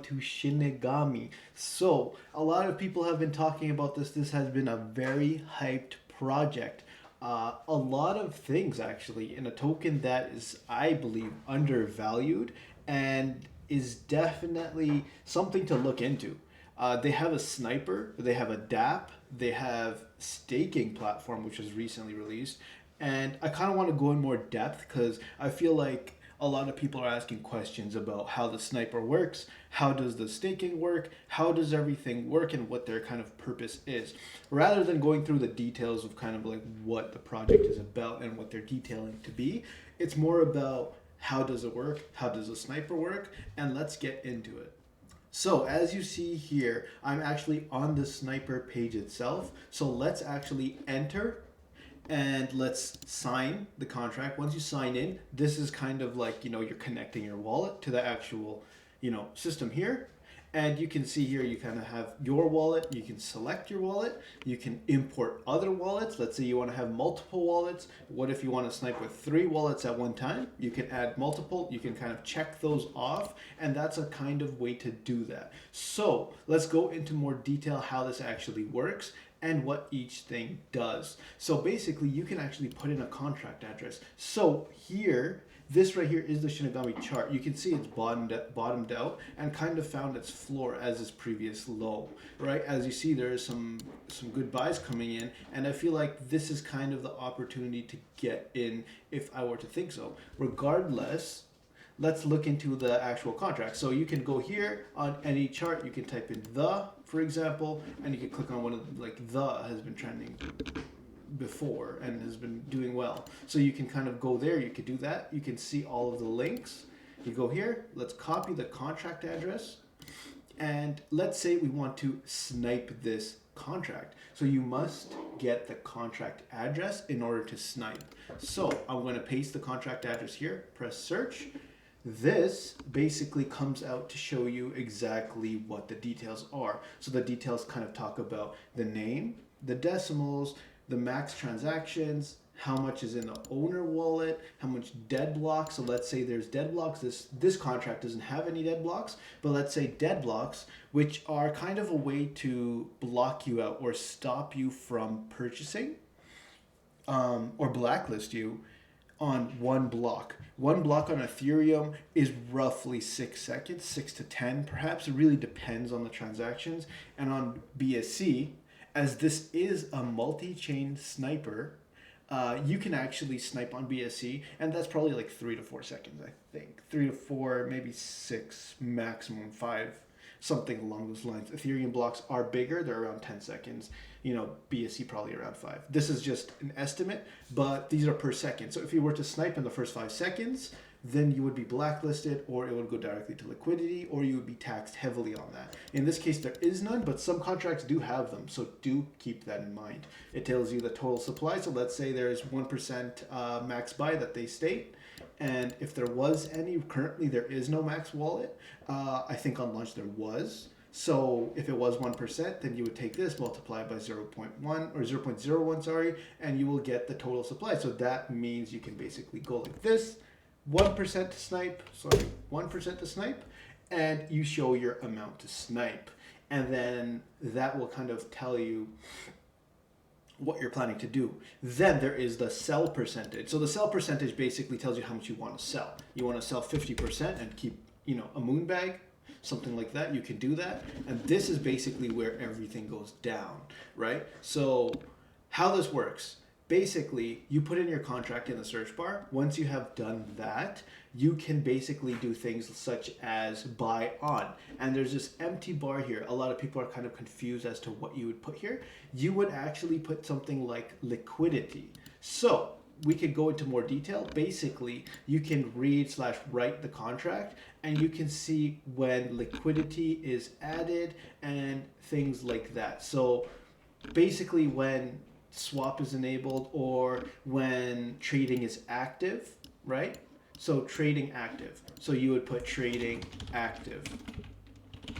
on to Shinigami. So, a lot of people have been talking about this. This has been a very hyped project. A lot of things actually in a token that is, I believe, undervalued and is definitely something to look into. They have a sniper, they have a DAPP, they have staking platform which was recently released, and I kind of want to go in more depth because I feel like a lot of people are asking questions about how the sniper works, how does the staking work, how does everything work, and what their kind of purpose is. Rather than going through the details of kind of like what the project is about and what they're detailing to be, it's more about how does it work, how does the sniper work, and let's get into it. So as you see here, I'm actually on the sniper page itself. So let's actually enter and let's sign the contract. Once you sign in, this is kind of like, you're connecting your wallet to the actual, system here. And you can see here, you kind of have your wallet. You can select your wallet. You can import other wallets. Let's say you want to have multiple wallets. What if you want to snipe with 3 wallets at one time? You can add multiple. You can kind of check those off. And that's a kind of way to do that. So let's go into more detail how this actually works and what each thing does. So basically, you can actually put in a contract address. So here, this right here is the Shinigami chart. You can see it's bottomed out and kind of found its floor as its previous low, right? As you see, there is some good buys coming in, and I feel like this is kind of the opportunity to get in if I were to think so. Regardless, let's look into the actual contract. So you can go here on any chart, you can type in the, for example, and you can click on one of the has been trending before and has been doing well. So you can kind of go there, you could do that. You can see all of the links. You go here, let's copy the contract address. And let's say we want to snipe this contract. So you must get the contract address in order to snipe. So I'm going to paste the contract address here, press search. This basically comes out to show you exactly what the details are. So the details kind of talk about the name, the decimals, the max transactions, how much is in the owner wallet, how much dead blocks. So let's say there's dead blocks. This contract doesn't have any dead blocks, but let's say dead blocks, which are kind of a way to block you out or stop you from purchasing, or blacklist you on one block. One block on Ethereum is roughly 6 seconds, 6 to 10 perhaps. It really depends on the transactions. And on BSC, as this is a multi-chain sniper, you can actually snipe on BSC, and that's probably like 3 to 4 seconds, I think. 3 to 4, maybe 6, maximum 5, something along those lines. Ethereum blocks are bigger, they're around 10 seconds. BSC probably around 5. This is just an estimate, but these are per second. So if you were to snipe in the first 5 seconds, then you would be blacklisted, or it would go directly to liquidity, or you would be taxed heavily on that. In this case, there is none, but some contracts do have them, so do keep that in mind. It tells you the total supply, so let's say there's 1% max buy that they state, and if there was any, currently there is no max wallet. I think on launch there was. So if it was 1%, then you would take this, multiply by 0.1 or 0.01, sorry, and you will get the total supply. So that means you can basically go like this, 1% to snipe, 1% to snipe, and you show your amount to snipe. And then that will kind of tell you what you're planning to do. Then there is the sell percentage. So the sell percentage basically tells you how much you want to sell. You want to sell 50% and keep, a moon bag, something like that. You can do that. And this is basically where everything goes down, right? So how this works. Basically, you put in your contract in the search bar. Once you have done that, you can basically do things such as buy on. And there's this empty bar here. A lot of people are kind of confused as to what you would put here. You would actually put something like liquidity. So we could go into more detail. Basically, you can read/write the contract, and you can see when liquidity is added and things like that. So basically, when swap is enabled or when trading is active, right? So trading active. So you would put trading active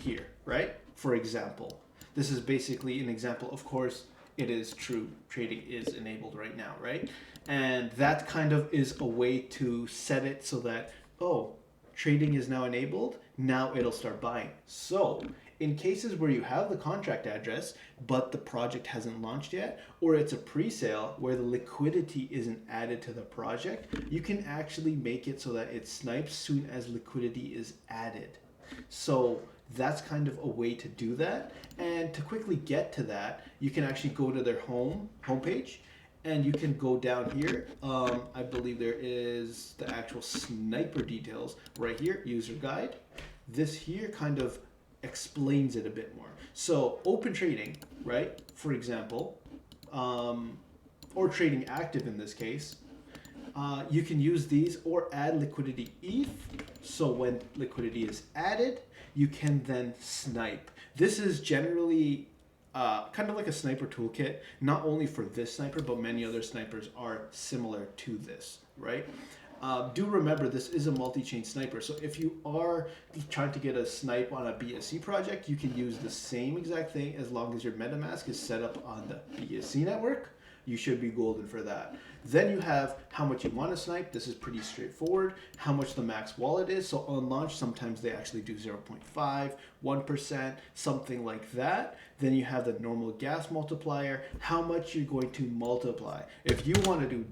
here, right? For example, this is basically an example. Of course, it is true. Trading is enabled right now, right? And that kind of is a way to set it so that, oh, trading is now enabled now it'll start buying. So in cases where you have the contract address, but the project hasn't launched yet, or it's a pre-sale where the liquidity isn't added to the project, you can actually make it so that it snipes soon as liquidity is added. So that's kind of a way to do that. And to quickly get to that, you can actually go to their homepage, and you can go down here. I believe there is the actual sniper details right here, user guide. This here kind of explains it a bit more. So open trading, right? For example, or trading active in this case, you can use these or add liquidity ETH. So when liquidity is added, you can then snipe. This is generally kind of like a sniper toolkit, not only for this sniper, but many other snipers are similar to this, right? Do remember this is a multi-chain sniper, so if you are trying to get a snipe on a BSC project, you can use the same exact thing as long as your MetaMask is set up on the BSC network. You should be golden for that. Then you have how much you want to snipe. This is pretty straightforward. How much the max wallet is. So on launch, sometimes they actually do 0.5, 1%, something like that. Then you have the normal gas multiplier, how much you're going to multiply. If you want to do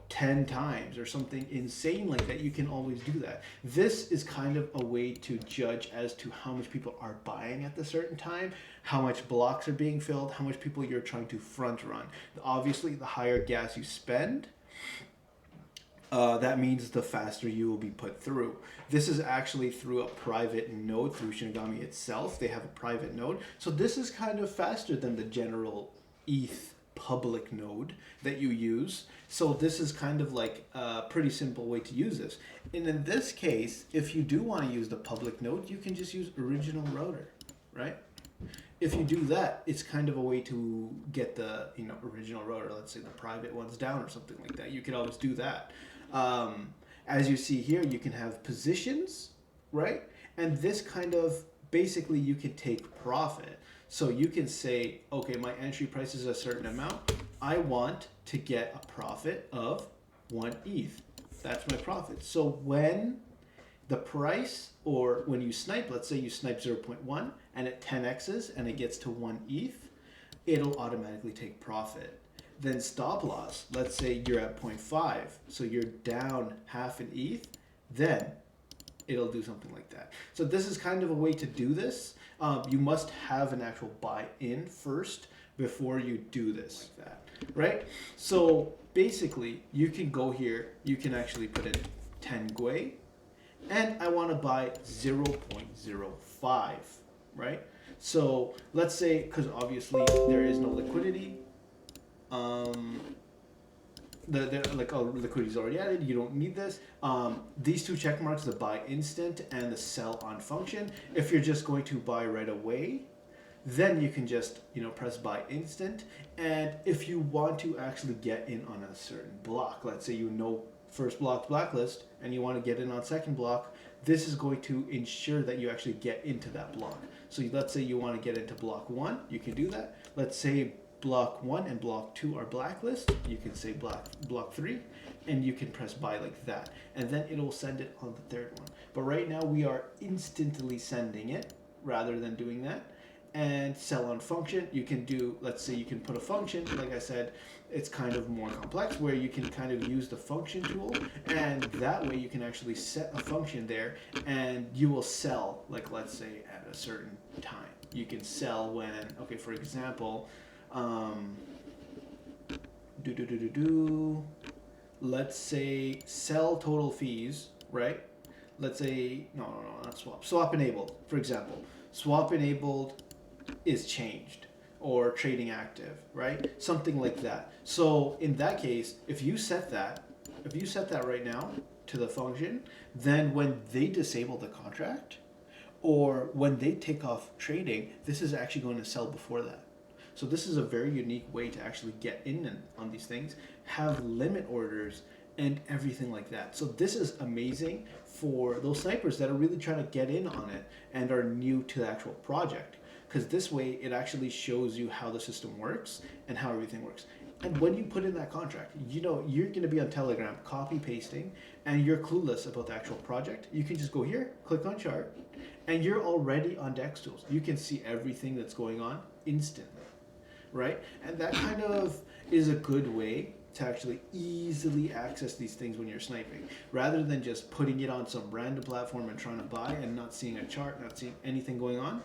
10 times or something insane like that, you can always do that. This is kind of a way to judge as to how much people are buying at the certain time, how much blocks are being filled, how much people you're trying to front run. Obviously, the higher gas you spend, that means the faster you will be put through. This is actually through a private node, through Shinigami itself. They have a private node. So this is kind of faster than the general ETH public node that you use. So this is kind of like a pretty simple way to use this. And in this case, if you do want to use the public node, you can just use original router, right? If you do that, it's kind of a way to get the original router, let's say the private one's down or something like that. You can always do that. As you see here, you can have positions, right? And this kind of, basically you can take profit. So you can say, okay, my entry price is a certain amount. I want to get a profit of 1 ETH. That's my profit. So when the price, or when you snipe, let's say you snipe 0.1 and it 10x's and it gets to 1 ETH, it'll automatically take profit. Then stop loss, let's say you're at 0.5, so you're down half an ETH, then it'll do something like that. So this is kind of a way to do this. You must have an actual buy-in first before you do this, like that, right? So basically, you can go here, you can actually put in 10 Gwei, and I want to buy 0.05, right? So let's say, because obviously there is no liquidity, liquidity is already added, you don't need this. These two check marks, the buy instant and the sell on function. If you're just going to buy right away, then you can just press buy instant. And if you want to actually get in on a certain block, let's say first block blacklist and you want to get in on second block, this is going to ensure that you actually get into that block. So let's say you want to get into block 1, you can do that. Let's say block 1 and block 2 are blacklist, you can say block 3, and you can press buy like that, and then it'll send it on the third one. But right now we are instantly sending it rather than doing that. And sell on function, you can do, let's say you can put a function, like I said, it's kind of more complex where you can kind of use the function tool, and that way you can actually set a function there and you will sell, like let's say at a certain time. You can sell when, okay, for example, let's say sell total fees, right? Let's say, no, not swap enabled, for example. Swap enabled is changed, or trading active, right? Something like that. So in that case, if you set that right now to the function, then when they disable the contract, or when they take off trading, this is actually going to sell before that. So this is a very unique way to actually get in on these things, have limit orders, and everything like that. So this is amazing for those snipers that are really trying to get in on it and are new to the actual project. Because this way, it actually shows you how the system works and how everything works. And when you put in that contract, you know you're going to be on Telegram copy pasting, and you're clueless about the actual project. You can just go here, click on chart, and you're already on Dex Tools. You can see everything that's going on instantly, right? And that kind of is a good way to actually easily access these things when you're sniping, rather than just putting it on some random platform and trying to buy and not seeing a chart, not seeing anything going on.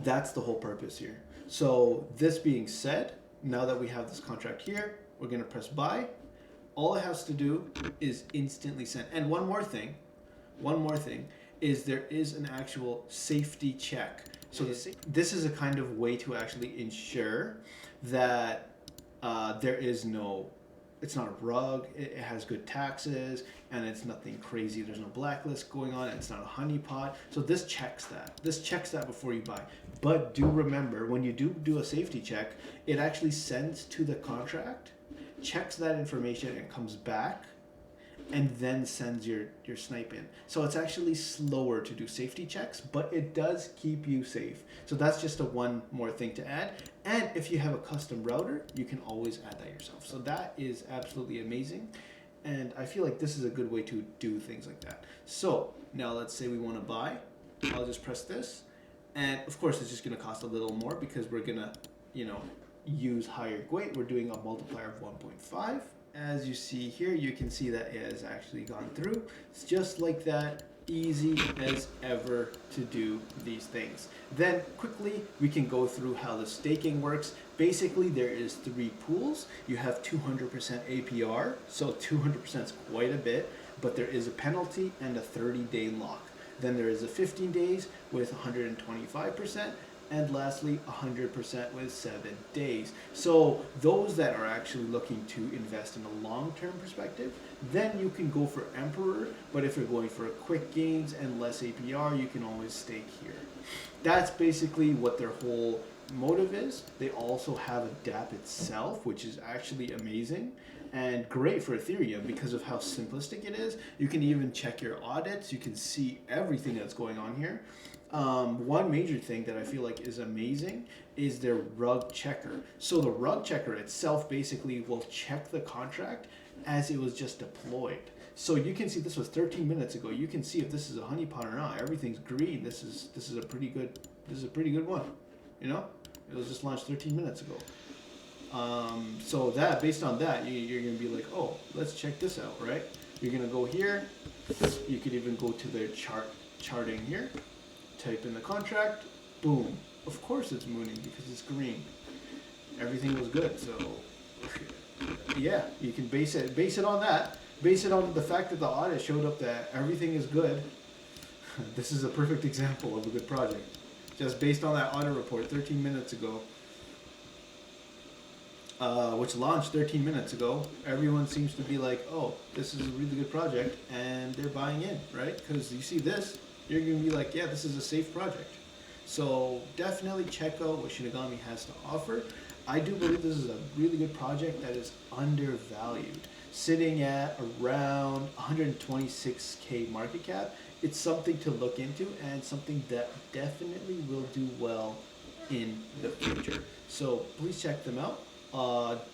That's the whole purpose here. So this being said, now that we have this contract here, we're going to press buy. All it has to do is instantly send. And one more thing is there is an actual safety check. So this is a kind of way to actually ensure that there is no, it's not a rug, it has good taxes, and it's nothing crazy. There's no blacklist going on, and it's not a honeypot. So this checks that. This checks that before you buy. But do remember, when you do a safety check, it actually sends to the contract, checks that information, and comes back, and then sends your snipe in. So it's actually slower to do safety checks, but it does keep you safe. So that's just a one more thing to add. And if you have a custom router, you can always add that yourself. So that is absolutely amazing. And I feel like this is a good way to do things like that. So now let's say we want to buy. I'll just press this. And of course, it's just going to cost a little more because we're going to, use higher weight. We're doing a multiplier of 1.5. As you see here, you can see that it has actually gone through. It's just like that, easy as ever to do these things. Then quickly, we can go through how the staking works. Basically, there is 3 pools. You have 200% APR, so 200% is quite a bit, but there is a penalty and a 30-day lock. Then there is a 15 days with 125%, and lastly 100% with 7 days. So those that are actually looking to invest in a long-term perspective, then you can go for Emperor, but if you're going for quick gains and less APR, you can always stake here. That's basically what their whole motive is. They also have a DAPP itself, which is actually amazing and great for Ethereum because of how simplistic it is. You can even check your audits. You can see everything that's going on here. One major thing that I feel like is amazing is their rug checker. So the rug checker itself basically will check the contract as it was just deployed. So you can see this was 13 minutes ago. You can see if this is a honeypot or not. Everything's green. This is a pretty good one. It was just launched 13 minutes ago. So that based on that, you're gonna be like, oh, let's check this out, right? You're gonna go here. You could even go to their charting here. Type in the contract, boom. Of course it's mooning because it's green. Everything was good, so yeah, you can base it on that. Base it on the fact that the audit showed up that everything is good. This is a perfect example of a good project. Just based on that audit report 13 minutes ago, which launched 13 minutes ago, everyone seems to be like, oh, this is a really good project, and they're buying in, right? Because you see this, you're going to be like, yeah, this is a safe project. So definitely check out what Shinigami has to offer. I do believe this is a really good project that is undervalued. Sitting at around 126K market cap, it's something to look into and something that definitely will do well in the future. So please check them out.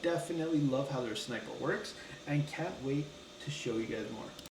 Definitely love how their sniper works and can't wait to show you guys more.